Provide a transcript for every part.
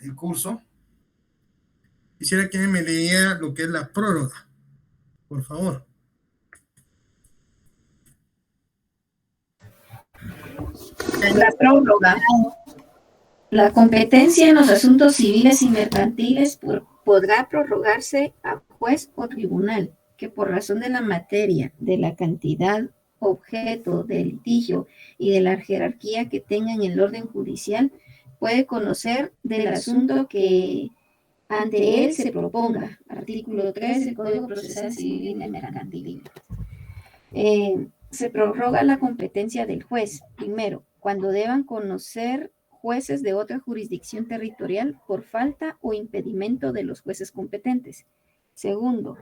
el curso. Quisiera que me leyera lo que es la prórroga, por favor. La prórroga. La competencia en los asuntos civiles y mercantiles podrá prorrogarse a juez o tribunal que por razón de la materia, de la cantidad, objeto del litigio y de la jerarquía que tenga en el orden judicial, puede conocer del asunto que ante él se proponga. Artículo 3 del Código Procesal Civil y Mercantil. Se prorroga la competencia del juez, primero, cuando deban conocer jueces de otra jurisdicción territorial por falta o impedimento de los jueces competentes. Segundo,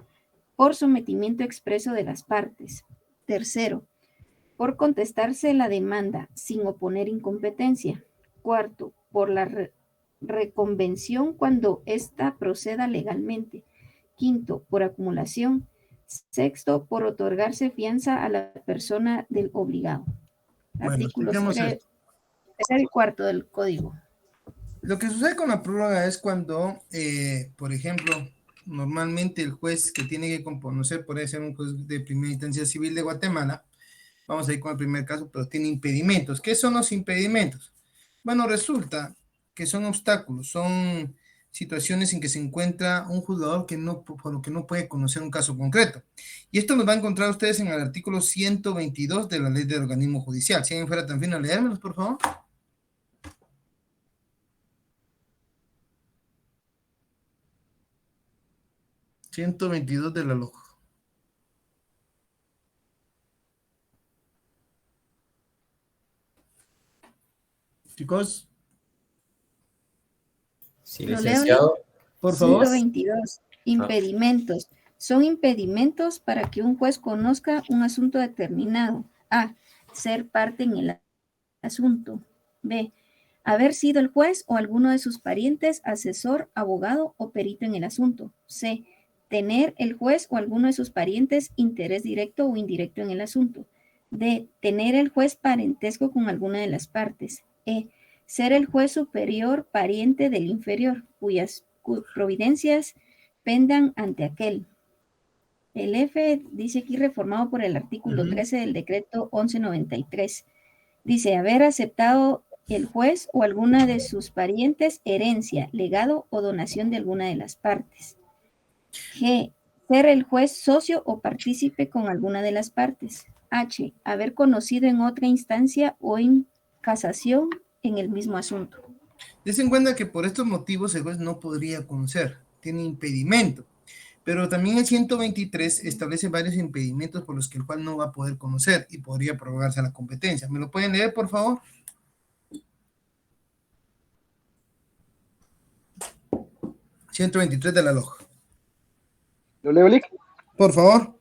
por sometimiento expreso de las partes. Tercero, por contestarse la demanda sin oponer incompetencia. Cuarto, por la reconvención cuando ésta proceda legalmente. Quinto, por acumulación. Sexto, por otorgarse fianza a la persona del obligado. Bueno, Artículos expliquemos 3 esto. y 4 del código. Lo que sucede con la prórroga es cuando, por ejemplo, normalmente el juez que tiene que conocer, puede ser un juez de primera instancia civil de Guatemala, vamos a ir con el primer caso, pero tiene impedimentos. ¿Qué son los impedimentos? Bueno, resulta que son obstáculos, son situaciones en que se encuentra un juzgador que no, por lo que no puede conocer un caso concreto. Y esto lo van a encontrar ustedes en el artículo 122 de la Ley del Organismo Judicial. Si alguien fuera tan fino a leérmelos, por favor. ...122 de la LOJ. Chicos, Sí, ¿Lo leo, licenciado. por favor. 122. Impedimentos. Son impedimentos para que un juez conozca un asunto determinado. A. Ser parte en el asunto. B. Haber sido el juez o alguno de sus parientes, asesor, abogado o perito en el asunto. C. Tener el juez o alguno de sus parientes interés directo o indirecto en el asunto. D. Tener el juez parentesco con alguna de las partes. E. Ser el juez superior pariente del inferior, cuyas providencias pendan ante aquel. El F dice aquí reformado por el artículo 13 del decreto 1193. Dice haber aceptado el juez o alguna de sus parientes herencia, legado o donación de alguna de las partes. G. Ser el juez socio o partícipe con alguna de las partes. H. Haber conocido en otra instancia o en casación en el mismo asunto. Des en cuenta que por estos motivos el juez no podría conocer, tiene impedimento. Pero también el 123 establece varios impedimentos por los que el juez no va a poder conocer y podría prorrogarse la competencia. ¿Me lo pueden leer, por favor? ...123 de la LOJ. ¿Lo leo, Lick? Por favor.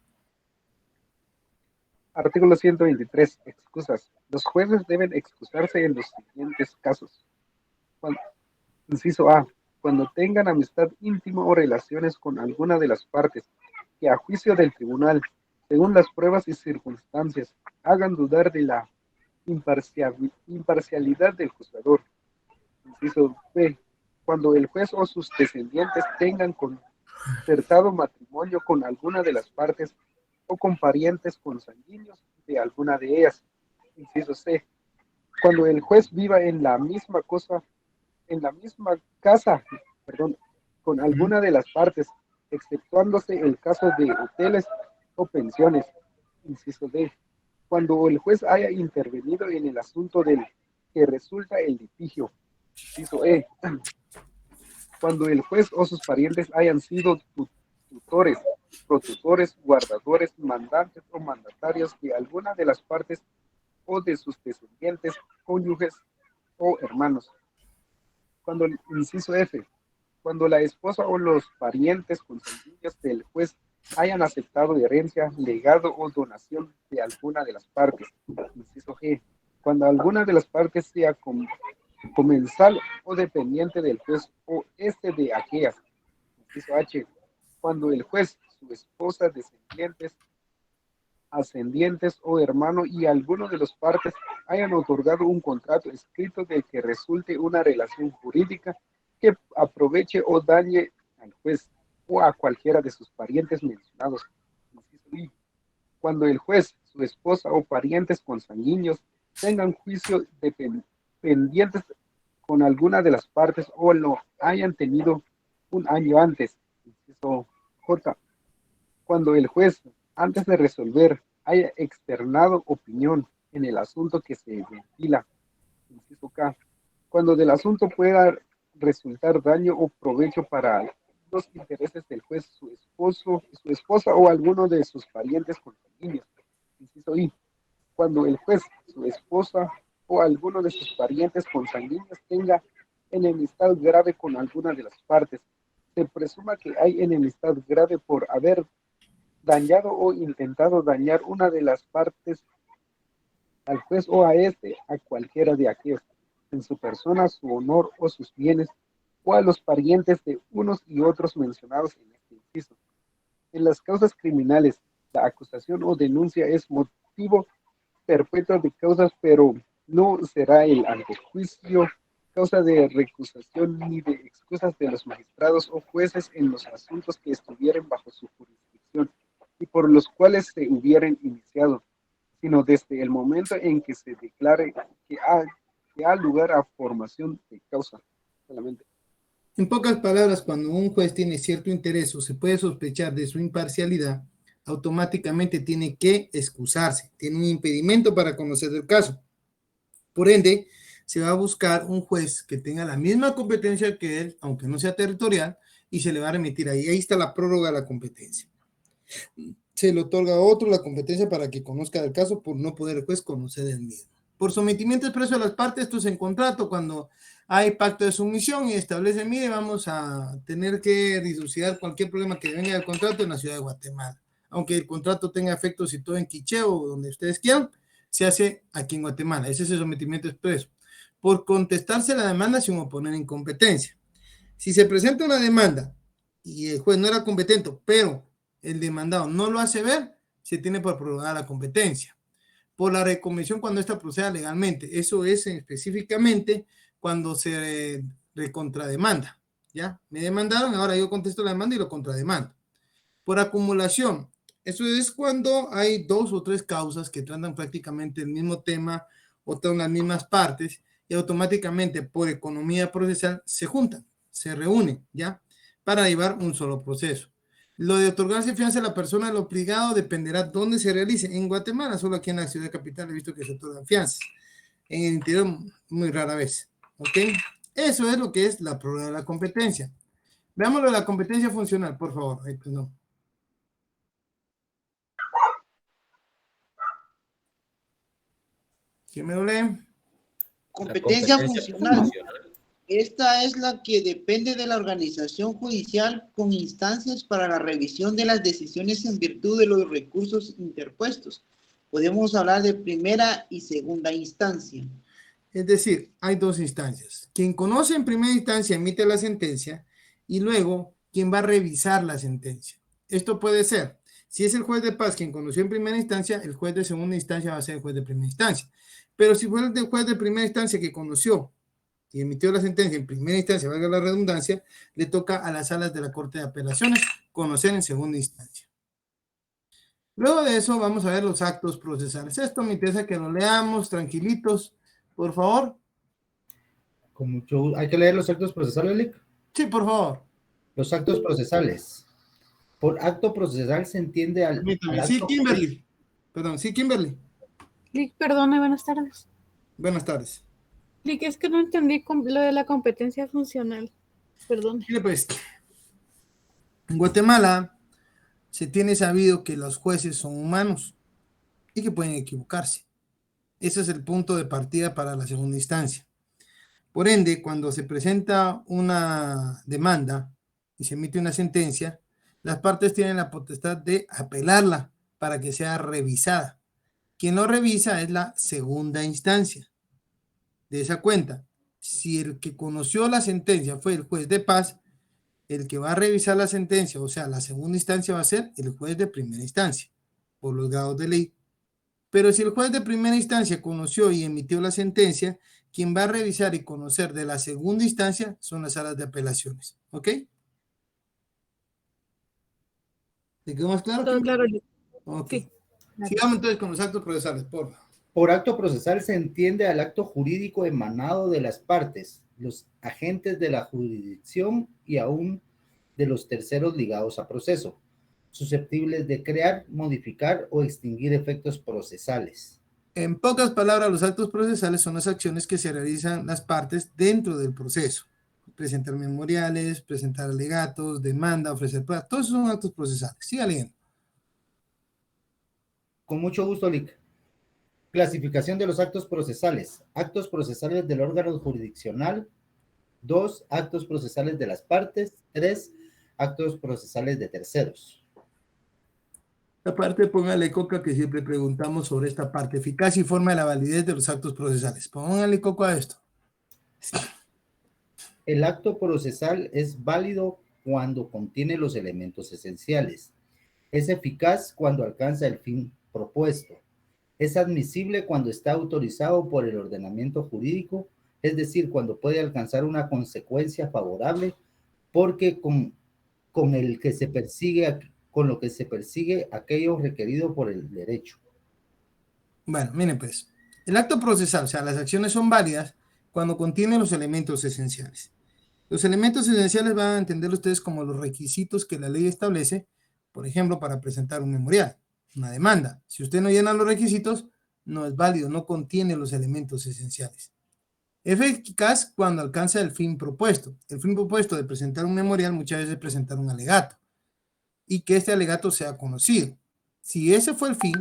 Artículo 123. Excusas. Los jueces deben excusarse en los siguientes casos. Inciso A. Cuando tengan amistad íntima o relaciones con alguna de las partes que a juicio del tribunal, según las pruebas y circunstancias, hagan dudar de la imparcialidad del juzgador. Inciso B. Cuando el juez o sus descendientes tengan concertado matrimonio con alguna de las partes o con parientes consanguíneos de alguna de ellas. Inciso C. Cuando el juez viva en la misma casa, con alguna de las partes, exceptuándose el caso de hoteles o pensiones. Inciso D. Cuando el juez haya intervenido en el asunto del que resulta el litigio. Inciso E. Cuando el juez o sus parientes hayan sido tutores, protectores, guardadores, mandantes o mandatarios de alguna de las partes o de sus descendientes, cónyuges o hermanos. Cuando el inciso F, cuando la esposa o los parientes consanguíneos del juez hayan aceptado herencia, legado o donación de alguna de las partes. Inciso G, cuando alguna de las partes sea comensal o dependiente del juez o este de aquellas. Inciso H, cuando el juez, su esposa, descendientes, ascendientes o hermano y alguno de las partes hayan otorgado un contrato escrito del que resulte una relación jurídica que aproveche o dañe al juez o a cualquiera de sus parientes mencionados. Inciso I. Cuando el juez, su esposa o parientes consanguíneos tengan juicio pendientes con alguna de las partes o lo hayan tenido un año antes. Inciso J. Cuando el juez, antes de resolver, haya externado opinión en el asunto que se ventila. Inciso K. Cuando del asunto pueda resultar daño o provecho para los intereses del juez, su esposo, su esposa o alguno de sus parientes consanguíneos. Inciso I. Cuando el juez, su esposa o alguno de sus parientes consanguíneos tenga enemistad grave con alguna de las partes, se presuma que hay enemistad grave por haber dañado o intentado dañar una de las partes al juez o a cualquiera de aquellos, en su persona, su honor o sus bienes, o a los parientes de unos y otros mencionados en este inciso. En las causas criminales, la acusación o denuncia es motivo perpetuo de causas, pero no será el antejuicio causa de recusación ni de excusas de los magistrados o jueces en los asuntos que estuvieren bajo su jurisdicción y por los cuales se hubieran iniciado, sino desde el momento en que se declare que ha lugar a formación de causa solamente. En pocas palabras, cuando un juez tiene cierto interés o se puede sospechar de su imparcialidad, automáticamente tiene que excusarse, tiene un impedimento para conocer el caso. Por ende, se va a buscar un juez que tenga la misma competencia que él, aunque no sea territorial, y se le va a remitir ahí. Ahí está la prórroga de la competencia. Se le otorga a otro la competencia para que conozca el caso por no poder el juez conocer el mismo. Por sometimiento expreso de las partes, esto es en contrato, cuando hay pacto de sumisión y establece, mire, vamos a tener que dilucidar cualquier problema que venga del contrato en la ciudad de Guatemala. Aunque el contrato tenga efectos y todo en Quicheo o donde ustedes quieran, se hace aquí en Guatemala. Ese es el sometimiento expreso. Por contestarse la demanda sin oponer incompetencia. Si se presenta una demanda y el juez no era competente, pero el demandado no lo hace ver, se tiene por prorrogar la competencia. Por la recomisión cuando ésta proceda legalmente. Eso es específicamente cuando se recontrademanda. ¿Ya? Me demandaron, ahora yo contesto la demanda y lo contrademando. Por acumulación. Eso es cuando hay dos o tres causas que tratan prácticamente el mismo tema o tratan las mismas partes y automáticamente por economía procesal se juntan, se reúnen, ¿ya? Para llevar un solo proceso. Lo de otorgarse fianza a la persona del obligado dependerá dónde se realice. En Guatemala, solo aquí en la ciudad capital he visto que se otorgan fianzas. En el interior, muy rara vez. ¿Ok? Eso es lo que es la prórroga de la competencia. Veamos lo de la competencia funcional, por favor. Ay, perdón. ¿Quién me lo lee? Competencia funcional. Esta es la que depende de la organización judicial con instancias para la revisión de las decisiones en virtud de los recursos interpuestos. Podemos hablar de primera y segunda instancia. Es decir, hay dos instancias. Quien conoce en primera instancia emite la sentencia y luego quien va a revisar la sentencia. Esto puede ser, si es el juez de paz quien conoció en primera instancia, el juez de segunda instancia va a ser el juez de primera instancia. Pero si fue el juez de primera instancia que conoció y emitió la sentencia en primera instancia, valga la redundancia, le toca a las salas de la Corte de Apelaciones conocer en segunda instancia. Luego de eso vamos a ver los actos procesales. Esto me interesa que lo leamos tranquilitos, por favor. Con mucho, ¿hay que leer los actos procesales, Lick? Sí, por favor. Los actos procesales. Por acto procesal se entiende al Sí, acto... Kimberly. Perdón, sí, Kimberly. Lick, perdone, buenas tardes. Buenas tardes. Lick, es que no entendí lo de la competencia funcional. Perdón. Mire, pues, en Guatemala se tiene sabido que los jueces son humanos y que pueden equivocarse. Ese es el punto de partida para la segunda instancia. Por ende, cuando se presenta una demanda y se emite una sentencia, las partes tienen la potestad de apelarla para que sea revisada. Quien lo revisa es la segunda instancia. De esa cuenta, si el que conoció la sentencia fue el juez de paz, el que va a revisar la sentencia, o sea, la segunda instancia va a ser el juez de primera instancia, por los grados de ley. Pero si el juez de primera instancia conoció y emitió la sentencia, quien va a revisar y conocer de la segunda instancia son las salas de apelaciones. ¿Ok? ¿Te quedó más claro? Todo claro. Ok. Sí. Sigamos entonces con los actos procesales, por favor. Por acto procesal se entiende al acto jurídico emanado de las partes, los agentes de la jurisdicción y aún de los terceros ligados a proceso, susceptibles de crear, modificar o extinguir efectos procesales. En pocas palabras, los actos procesales son las acciones que se realizan las partes dentro del proceso. Presentar memoriales, presentar alegatos, demanda, ofrecer pruebas, todos esos son actos procesales. Siga leyendo. Con mucho gusto, Lic. Clasificación de los actos procesales. Actos procesales del órgano jurisdiccional. 2. Actos procesales de las partes. 3. Actos procesales de terceros. Aparte, póngale coca que siempre preguntamos sobre esta parte, eficacia y forma de la validez de los actos procesales. Póngale coco a esto. El acto procesal es válido cuando contiene los elementos esenciales. Es eficaz cuando alcanza el fin propuesto. Es admisible cuando está autorizado por el ordenamiento jurídico, es decir, cuando puede alcanzar una consecuencia favorable porque con lo que se persigue aquello requerido por el derecho. Bueno, miren pues, el acto procesal, o sea, las acciones son válidas cuando contienen los elementos esenciales. Los elementos esenciales van a entender ustedes como los requisitos que la ley establece, por ejemplo, para presentar un memorial, una demanda. Si usted no llena los requisitos, no es válido, no contiene los elementos esenciales. Es eficaz cuando alcanza el fin propuesto. El fin propuesto de presentar un memorial muchas veces es presentar un alegato y que este alegato sea conocido. Si ese fue el fin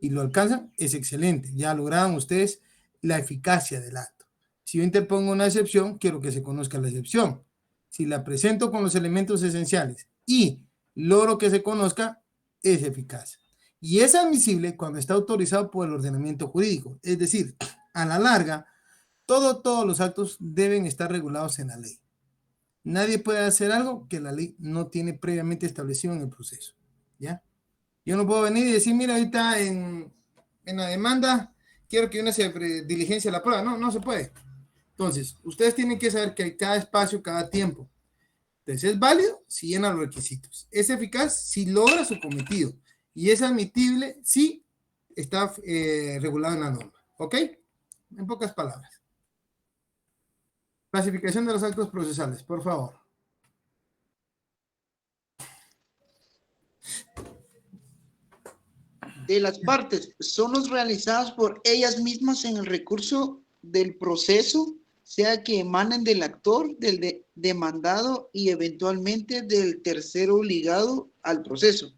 y lo alcanzan, es excelente. Ya lograron ustedes la eficacia del acto. Si yo interpongo una excepción, quiero que se conozca la excepción. Si la presento con los elementos esenciales y logro que se conozca, es eficaz. Y es admisible cuando está autorizado por el ordenamiento jurídico. Es decir, a la larga, todos los actos deben estar regulados en la ley. Nadie puede hacer algo que la ley no tiene previamente establecido en el proceso. ¿Ya? Yo no puedo venir y decir, mira, ahorita en la demanda quiero que una se diligencia la prueba. No, no se puede. Entonces, ustedes tienen que saber que hay cada espacio, cada tiempo. Entonces, es válido si llena los requisitos. Es eficaz si logra su cometido. Y es admitible si está regulado en la norma. ¿Ok? En pocas palabras. Clasificación de los actos procesales, por favor. De las partes son los realizados por ellas mismas en el recurso del proceso, sea que emanen del actor, del demandado y eventualmente del tercero ligado al proceso.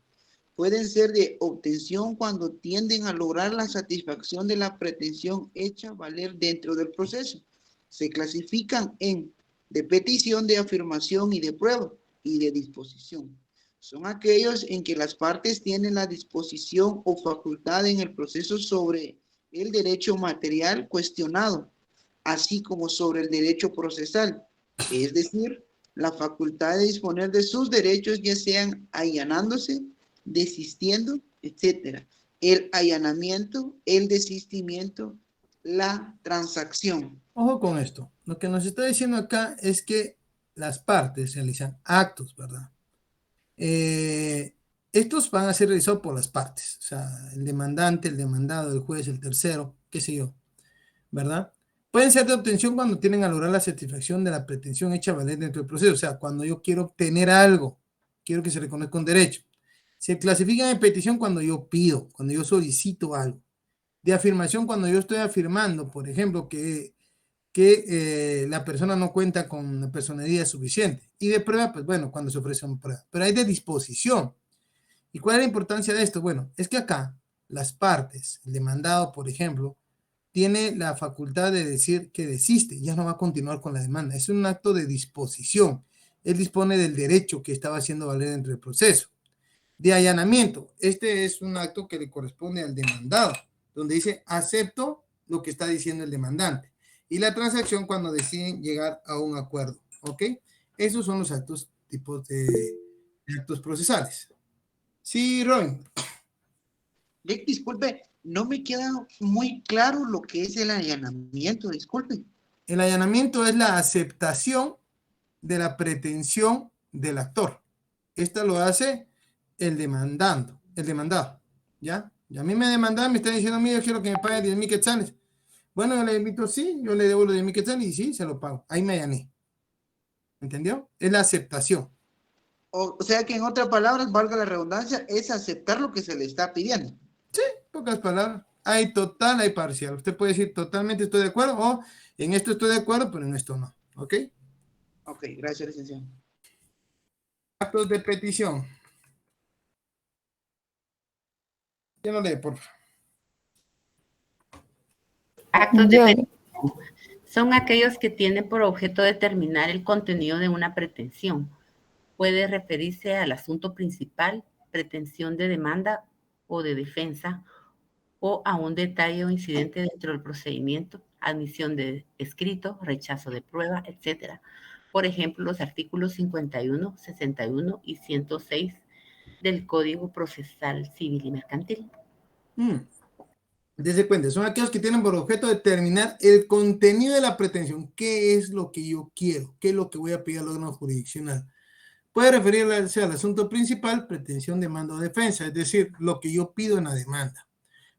Pueden ser de obtención cuando tienden a lograr la satisfacción de la pretensión hecha valer dentro del proceso. Se clasifican en de petición, de afirmación y de prueba y de disposición. Son aquellos en que las partes tienen la disposición o facultad en el proceso sobre el derecho material cuestionado, así como sobre el derecho procesal, es decir, la facultad de disponer de sus derechos, ya sean allanándose, desistiendo, etc. El allanamiento, el desistimiento, la transacción. Ojo con esto. Lo que nos está diciendo acá es que las partes realizan actos, ¿verdad? Estos van a ser realizados por las partes, o sea, el demandante, el demandado, el juez, el tercero, qué sé yo, ¿verdad? Pueden ser de obtención cuando tienen a lograr la satisfacción de la pretensión hecha valer dentro del proceso, o sea, cuando yo quiero obtener algo, quiero que se reconozca un derecho. Se clasifican en petición cuando yo pido, cuando yo solicito algo. De afirmación cuando yo estoy afirmando, por ejemplo, que la persona no cuenta con una personería suficiente. Y de prueba, pues bueno, cuando se ofrece una prueba. Pero hay de disposición. ¿Y cuál es la importancia de esto? Bueno, es que acá las partes, el demandado, por ejemplo, tiene la facultad de decir que desiste, ya no va a continuar con la demanda. Es un acto de disposición. Él dispone del derecho que estaba haciendo valer dentro del proceso. De allanamiento, este es un acto que le corresponde al demandado, donde dice acepto lo que está diciendo el demandante. Y la transacción cuando deciden llegar a un acuerdo, ¿ok? Esos son los actos, tipos de actos procesales. Sí, Roy. Disculpe, no me queda muy claro lo que es el allanamiento, disculpen. El allanamiento es la aceptación de la pretensión del actor. Esta lo hace el demandado, ¿ya? Y a mí me demandan, me están diciendo, mira, yo quiero que me pague 10,000 quetzales. Bueno, yo le invito, sí, yo le debo los 10,000 quetzales y sí, se lo pago. Ahí me allané. ¿Entendió? Es la aceptación. O sea que en otras palabras, valga la redundancia, es aceptar lo que se le está pidiendo. Sí, pocas palabras. Hay total, hay parcial. Usted puede decir totalmente estoy de acuerdo o en esto estoy de acuerdo, pero en esto no. ¿Ok? Ok, gracias, licenciado. Actos de petición. ¿Quién lo lee, por favor? Actos de Yo, petición son aquellos que tienen por objeto determinar el contenido de una pretensión. Puede referirse al asunto principal, pretensión de demanda o de defensa, o a un detalle o incidente dentro del procedimiento, admisión de escrito, rechazo de prueba, etc. Por ejemplo, los artículos 51, 61 y 106 del Código Procesal Civil y Mercantil. Dese cuenta, son aquellos que tienen por objeto determinar el contenido de la pretensión. ¿Qué es lo que yo quiero? ¿Qué es lo que voy a pedir al órgano jurisdiccional? Puede referirse al asunto principal, pretensión, demanda o defensa, es decir, lo que yo pido en la demanda,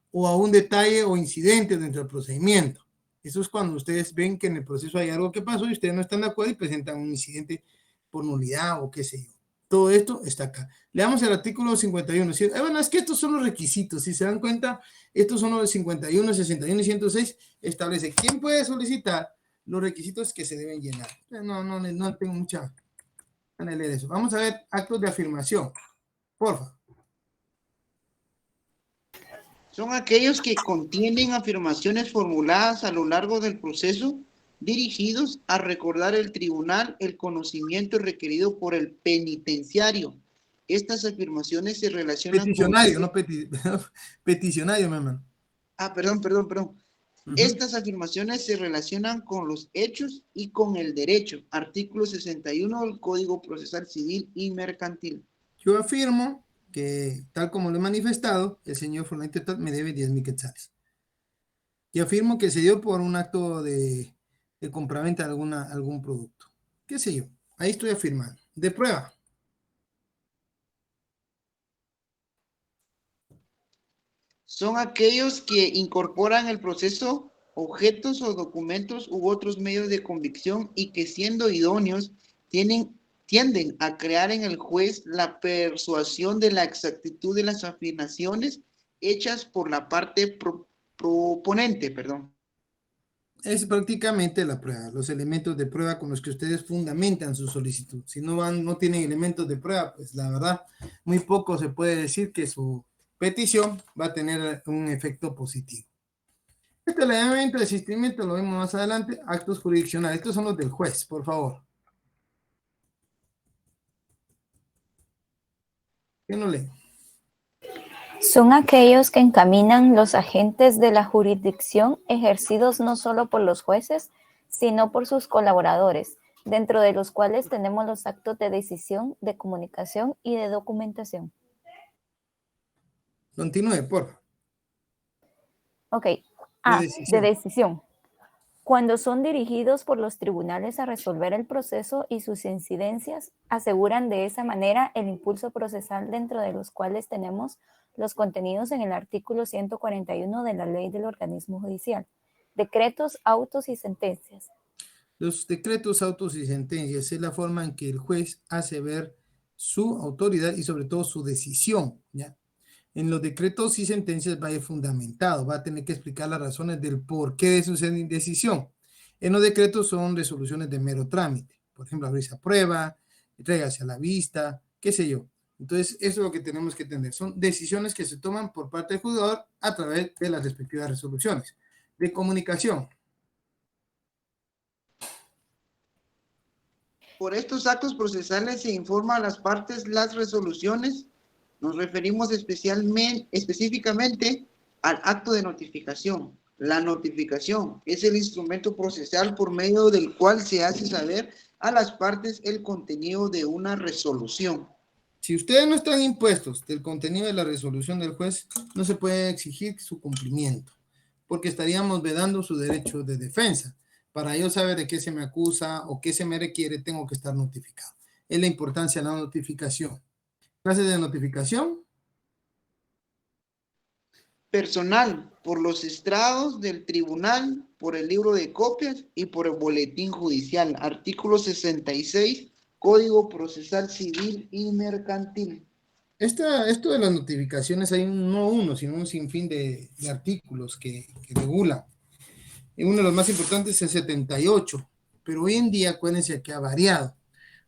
o a un detalle o incidente dentro del procedimiento. Eso es cuando ustedes ven que en el proceso hay algo que pasó y ustedes no están de acuerdo y presentan un incidente por nulidad o qué sé yo. Todo esto está acá. Leamos el artículo 51. Bueno, es que estos son los requisitos. Si se dan cuenta, estos son los 51, 61 y 106. Establece quién puede solicitar los requisitos que se deben llenar. No tengo mucha ganas de leer eso. Vamos a ver actos de afirmación. Porfa. Son aquellos que contienen afirmaciones formuladas a lo largo del proceso dirigidos a recordar al tribunal el conocimiento requerido por el penitenciario. Estas afirmaciones se relacionan peticionario, con... peticionario, mi hermano. Perdón. Estas afirmaciones se relacionan con los hechos y con el derecho. Artículo 61 del Código Procesal Civil y Mercantil. Yo afirmo que, tal como lo he manifestado, el señor Fulanito me debe 10,000 quetzales. Y afirmo que se dio por un acto de compraventa de algún producto. ¿Qué sé yo? Ahí estoy afirmando. De prueba. Son aquellos que incorporan el proceso objetos o documentos u otros medios de convicción y que siendo idóneos tienden a crear en el juez la persuasión de la exactitud de las afirmaciones hechas por la parte proponente, perdón. Es prácticamente la prueba, los elementos de prueba con los que ustedes fundamentan su solicitud. Si no tienen elementos de prueba, pues la verdad, muy poco se puede decir que su petición va a tener un efecto positivo. Este elemento de asistimiento lo vemos más adelante. Actos jurisdiccionales. Estos son los del juez, por favor. ¿Quién lo lee? son aquellos que encaminan los agentes de la jurisdicción ejercidos no solo por los jueces, sino por sus colaboradores, dentro de los cuales tenemos los actos de decisión, de comunicación y de documentación. Continúe, por favor. Ok. De decisión. Cuando son dirigidos por los tribunales a resolver el proceso y sus incidencias, aseguran de esa manera el impulso procesal dentro de los cuales tenemos los contenidos en el artículo 141 de la Ley del Organismo Judicial. Decretos, autos y sentencias. Los decretos, autos y sentencias es la forma en que el juez hace ver su autoridad y sobre todo su decisión, ¿ya? En los decretos y sentencias va a ir fundamentado, va a tener que explicar las razones del porqué de su decisión. En los decretos son resoluciones de mero trámite, por ejemplo, abrirse a prueba, entrégase a la vista, qué sé yo. Entonces, eso es lo que tenemos que entender. Son decisiones que se toman por parte del juzgador a través de las respectivas resoluciones. De comunicación. Por estos actos procesales se informa a las partes las resoluciones. Nos referimos específicamente al acto de notificación. La notificación es el instrumento procesal por medio del cual se hace saber a las partes el contenido de una resolución. Si ustedes no están impuestos del contenido de la resolución del juez, no se puede exigir su cumplimiento, porque estaríamos vedando su derecho de defensa. Para yo saber de qué se me acusa o qué se me requiere, tengo que estar notificado. Es la importancia de la notificación. Clases de notificación. Personal, por los estrados del tribunal, por el libro de copias y por el boletín judicial. Artículo 66, Código Procesal Civil y Mercantil. Esto de las notificaciones hay no uno, sino un sinfín de artículos que regulan. Y uno de los más importantes es el 78, pero hoy en día acuérdense que ha variado.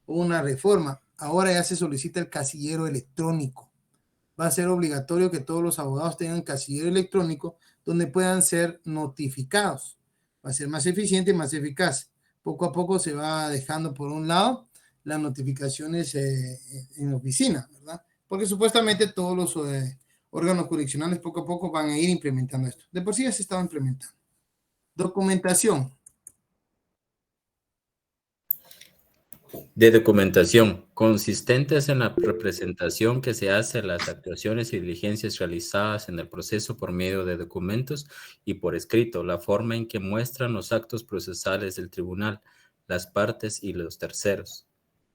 Hubo una reforma, ahora ya se solicita el casillero electrónico. Va a ser obligatorio que todos los abogados tengan casillero electrónico donde puedan ser notificados. Va a ser más eficiente y más eficaz. Poco a poco se va dejando por un lado las notificaciones en oficina, ¿verdad? Porque supuestamente todos los órganos jurisdiccionales poco a poco van a ir implementando esto. De por sí ya se estaba implementando. Documentación. De documentación, consistentes en la representación que se hace a las actuaciones y diligencias realizadas en el proceso por medio de documentos y por escrito, la forma en que muestran los actos procesales del tribunal, las partes y los terceros.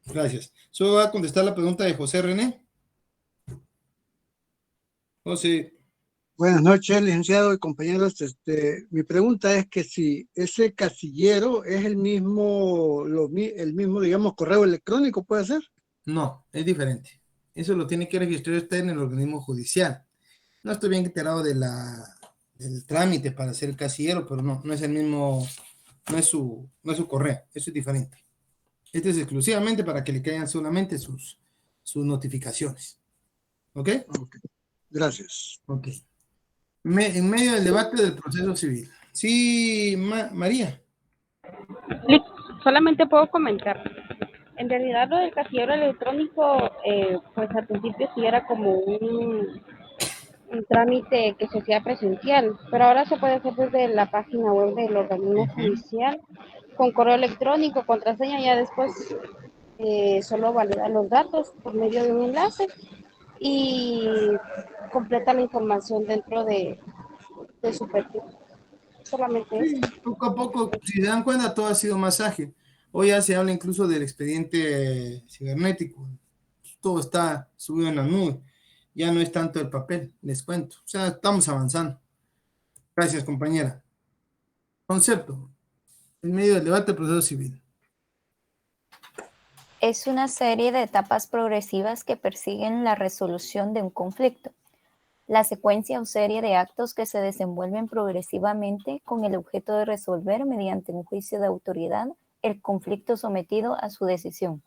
Gracias. Solo va a contestar la pregunta de José René. José. Buenas noches, licenciado y compañeros. Mi pregunta es que si ese casillero es el mismo, digamos, correo electrónico, ¿puede ser? No, es diferente. Eso lo tiene que registrar usted en el organismo judicial. No estoy bien enterado del trámite para hacer el casillero, pero no es el mismo, no es su correo, eso es diferente. Este es exclusivamente para que le caigan solamente sus notificaciones. ¿Ok? Ok, gracias. Ok. En medio del debate del proceso civil. Sí, María. Sí, solamente puedo comentar. En realidad lo del casillero electrónico, pues al principio sí era como un trámite que se hacía presencial, pero ahora se puede hacer desde la página web del organismo judicial, con correo electrónico, contraseña, ya después solo valida los datos por medio de un enlace y completa la información dentro de su perfil. Solamente Sí, poco a poco, si se dan cuenta, todo ha sido más ágil. Hoy ya se habla incluso del expediente cibernético. Todo está subido en la nube. Ya no es tanto el papel, les cuento. O sea, estamos avanzando. Gracias, compañera. Concepto. En medio del debate del proceso civil. Es una serie de etapas progresivas que persiguen la resolución de un conflicto. La secuencia o serie de actos que se desenvuelven progresivamente con el objeto de resolver mediante un juicio de autoridad el conflicto sometido a su decisión.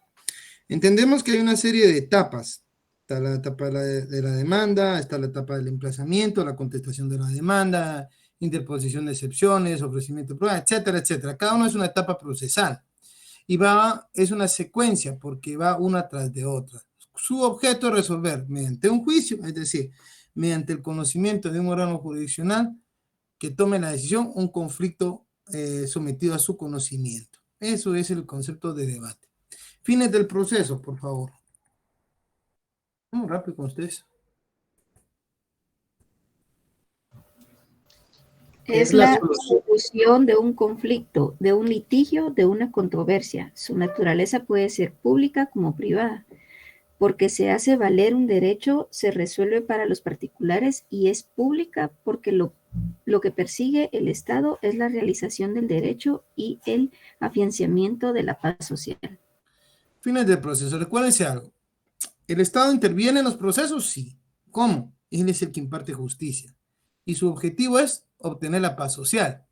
Entendemos que hay una serie de etapas. Está la etapa de la demanda, está la etapa del emplazamiento, la contestación de la demanda, interposición de excepciones, ofrecimiento de pruebas, etcétera, etcétera. Cada uno es una etapa procesal y es una secuencia porque va una tras de otra. Su objeto es resolver mediante un juicio, es decir, mediante el conocimiento de un órgano jurisdiccional que tome la decisión, un conflicto sometido a su conocimiento. Eso es el concepto de debate. Fines del proceso, por favor. Vamos rápido con ustedes. Es la solución de un conflicto, de un litigio, de una controversia. Su naturaleza puede ser pública como privada. Porque se hace valer un derecho, se resuelve para los particulares y es pública porque lo que persigue el Estado es la realización del derecho y el afianzamiento de la paz social. Fines del proceso. Recuérdense algo. ¿El Estado interviene en los procesos? Sí. ¿Cómo? Él es el que imparte justicia. Y su objetivo es obtener la paz social.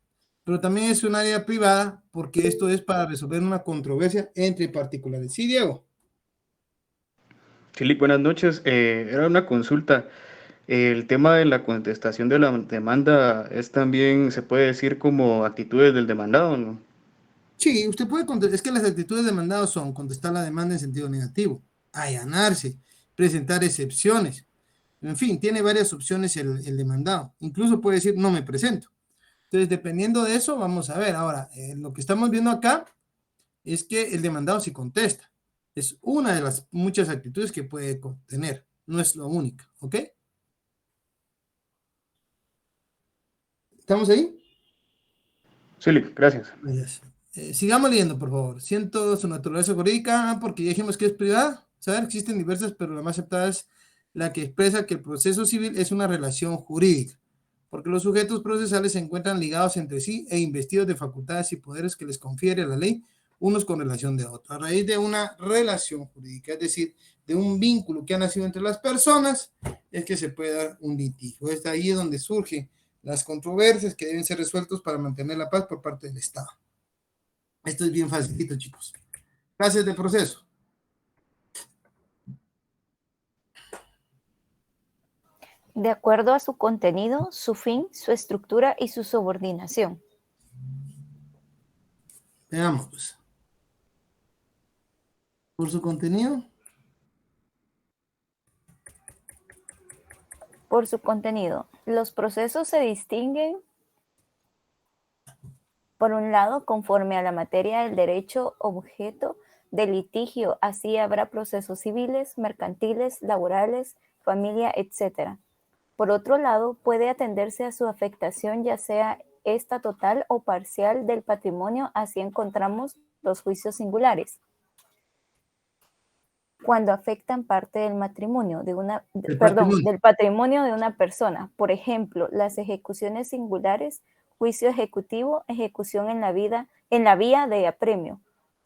Pero también es un área privada porque esto es para resolver una controversia entre particulares. Sí, Diego. Philip, buenas noches. Era una consulta. El tema de la contestación de la demanda es también, se puede decir, como actitudes del demandado, ¿no? Sí, usted puede contestar. Es que las actitudes demandadas son contestar la demanda en sentido negativo, allanarse, presentar excepciones. En fin, tiene varias opciones el demandado. Incluso puede decir, no me presento. Entonces, dependiendo de eso, vamos a ver. Ahora, lo que estamos viendo acá es que el demandado sí contesta. Es una de las muchas actitudes que puede tener, no es la única, ¿ok? ¿Estamos ahí? Sí, gracias. Gracias. Sigamos leyendo, por favor. Siento su naturaleza jurídica, porque ya dijimos que es privada. Saber, existen diversas, pero la más aceptada es la que expresa que el proceso civil es una relación jurídica, porque los sujetos procesales se encuentran ligados entre sí e investidos de facultades y poderes que les confiere la ley, unos con relación de otros, a raíz de una relación jurídica, es decir, de un vínculo que ha nacido entre las personas, es que se puede dar un litigio. Es ahí donde surgen las controversias que deben ser resueltos para mantener la paz por parte del Estado. Esto es bien facilito, chicos. Clases de proceso. De acuerdo a su contenido, su fin, su estructura y su subordinación. Veamos, pues. Por su contenido. Por su contenido, los procesos se distinguen, por un lado, conforme a la materia del derecho objeto del litigio, así habrá procesos civiles, mercantiles, laborales, familia, etc. Por otro lado, puede atenderse a su afectación, ya sea esta total o parcial del patrimonio, así encontramos los juicios singulares. Cuando afectan parte del matrimonio del patrimonio de una persona. Por ejemplo, las ejecuciones singulares, juicio ejecutivo, ejecución en la vía de apremio,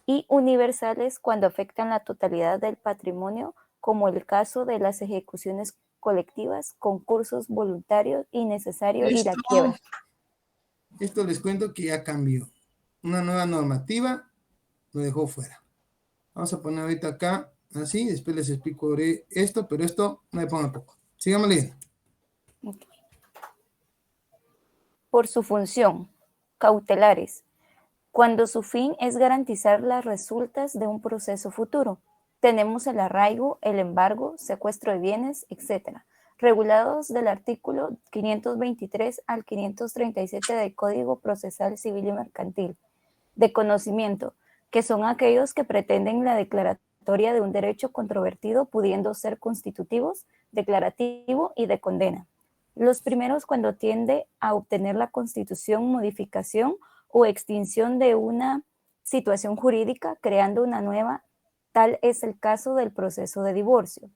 y universales cuando afectan la totalidad del patrimonio, como el caso de las ejecuciones colectivas, concursos voluntarios y necesarios y la quiebra. Esto les cuento que ya cambió. Una nueva normativa lo dejó fuera. Vamos a poner ahorita acá, así, después les explico esto, pero esto no me ponga poco. Sigamos leyendo. Okay. Por su función, cautelares, cuando su fin es garantizar las resultas de un proceso futuro. Tenemos el arraigo, el embargo, secuestro de bienes, etc., regulados del artículo 523 al 537 del Código Procesal Civil y Mercantil. De conocimiento, que son aquellos que pretenden la declaratoria de un derecho controvertido, pudiendo ser constitutivos, declarativo y de condena. Los primeros cuando tiende a obtener la constitución, modificación o extinción de una situación jurídica, creando una nueva. Tal es el caso del proceso de divorcio.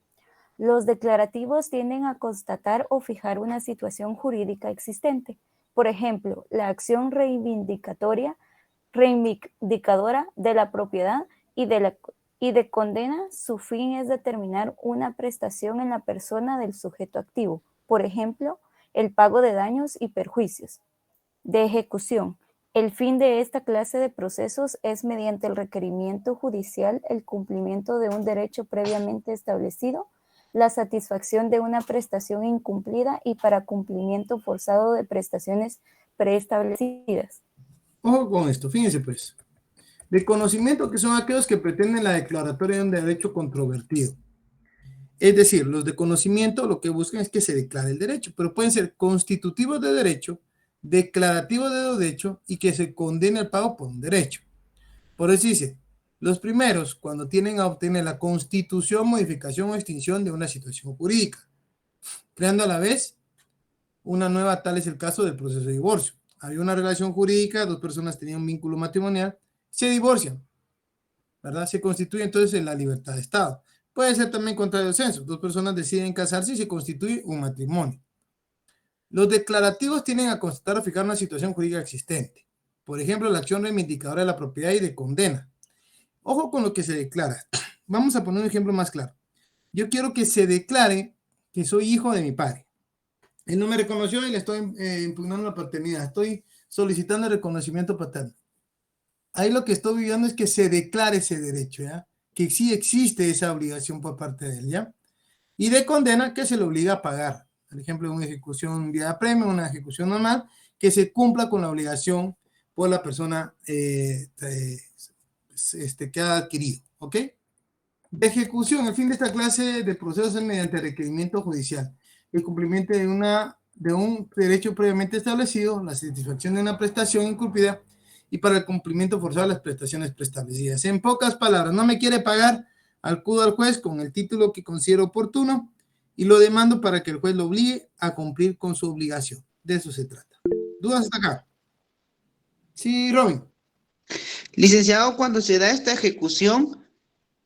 Los declarativos tienden a constatar o fijar una situación jurídica existente. Por ejemplo, la acción reivindicadora de la propiedad y de condena, su fin es determinar una prestación en la persona del sujeto activo. Por ejemplo, el pago de daños y perjuicios. De ejecución. El fin de esta clase de procesos es, mediante el requerimiento judicial, el cumplimiento de un derecho previamente establecido, la satisfacción de una prestación incumplida y para cumplimiento forzado de prestaciones preestablecidas. Ojo con esto, fíjense pues. De conocimiento, que son aquellos que pretenden la declaratoria de un derecho controvertido. Es decir, los de conocimiento lo que buscan es que se declare el derecho, pero pueden ser constitutivos de derecho, declarativo de derecho y que se condene el pago por un derecho. Por eso dice, los primeros cuando tienen a obtener la constitución, modificación o extinción de una situación jurídica, creando a la vez una nueva. Tal es el caso del proceso de divorcio. Había una relación jurídica, dos personas tenían un vínculo matrimonial, se divorcian, ¿verdad? Se constituye entonces en la libertad de Estado. Puede ser también contrario al censo, dos personas deciden casarse y se constituye un matrimonio. Los declarativos tienden a constatar o fijar una situación jurídica existente. Por ejemplo, la acción reivindicadora de la propiedad y de condena. Ojo con lo que se declara. Vamos a poner un ejemplo más claro. Yo quiero que se declare que soy hijo de mi padre. Él no me reconoció y le estoy impugnando la paternidad. Estoy solicitando el reconocimiento paterno. Ahí lo que estoy viviendo es que se declare ese derecho, ¿ya? Que sí existe esa obligación por parte de él, ¿ya? Y de condena, que se le obliga a pagar. Por ejemplo, una ejecución vía apremio, una ejecución normal, que se cumpla con la obligación por la persona que ha adquirido, ¿ok? De ejecución, el fin de esta clase de procesos es mediante requerimiento judicial, el cumplimiento de un derecho previamente establecido, la satisfacción de una prestación incumplida y para el cumplimiento forzado de las prestaciones preestablecidas. En pocas palabras, no me quiere pagar, Acudo al juez con el título que considero oportuno y lo demando para que el juez lo obligue a cumplir con su obligación. De eso se trata. ¿Dudas hasta acá? Sí, Robin. Licenciado, cuando se da esta ejecución,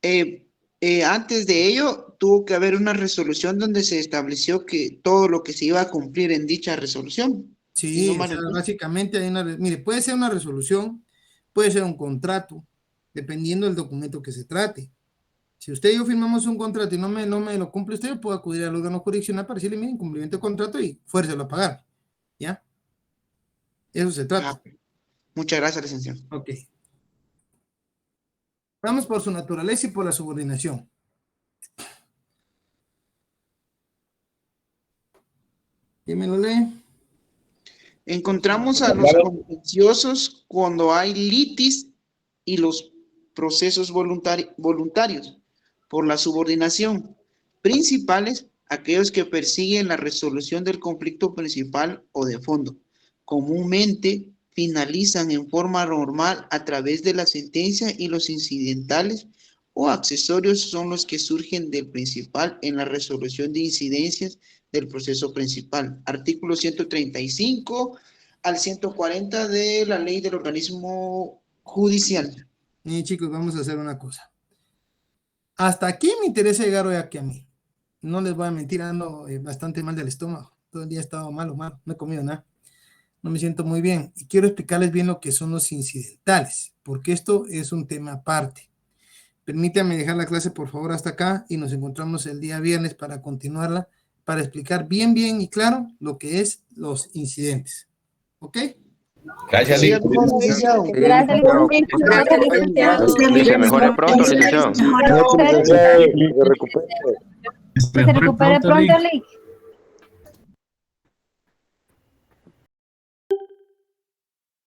antes de ello tuvo que haber una resolución donde se estableció que todo lo que se iba a cumplir en dicha resolución. Sí, no o sea, básicamente hay una, mire, puede ser una resolución, puede ser un contrato, dependiendo del documento que se trate. Si usted y yo firmamos un contrato y no me lo cumple usted, yo puedo acudir al órgano jurisdiccional para decirle, mire, incumplimiento de contrato y fuérzalo a pagar. ¿Ya? Eso se trata. Muchas gracias, licenciado. Ok. Vamos por su naturaleza y por la subordinación. ¿Quién me lo lee? Encontramos a los contenciosos cuando hay litis y los procesos voluntarios por la subordinación. Principales, aquellos que persiguen la resolución del conflicto principal o de fondo. Comúnmente finalizan en forma normal a través de la sentencia y los incidentales o accesorios son los que surgen del principal en la resolución de incidencias del proceso principal. Artículo 135 al 140 de la ley del organismo judicial. Chicos, vamos a hacer una cosa. Hasta aquí me interesa llegar hoy aquí a mí. No les voy a mentir, ando bastante mal del estómago. Todo el día he estado malo, no he comido nada. No me siento muy bien. Y quiero explicarles bien lo que son los incidentales, porque esto es un tema aparte. Permítanme dejar la clase, por favor, hasta acá y nos encontramos el día viernes para continuarla, para explicar bien y claro lo que es los incidentes. ¿Ok? Gracias, licenciado. Gracias, licenciado. Se mejore pronto, licenciado. Que se recupere pronto, Lick.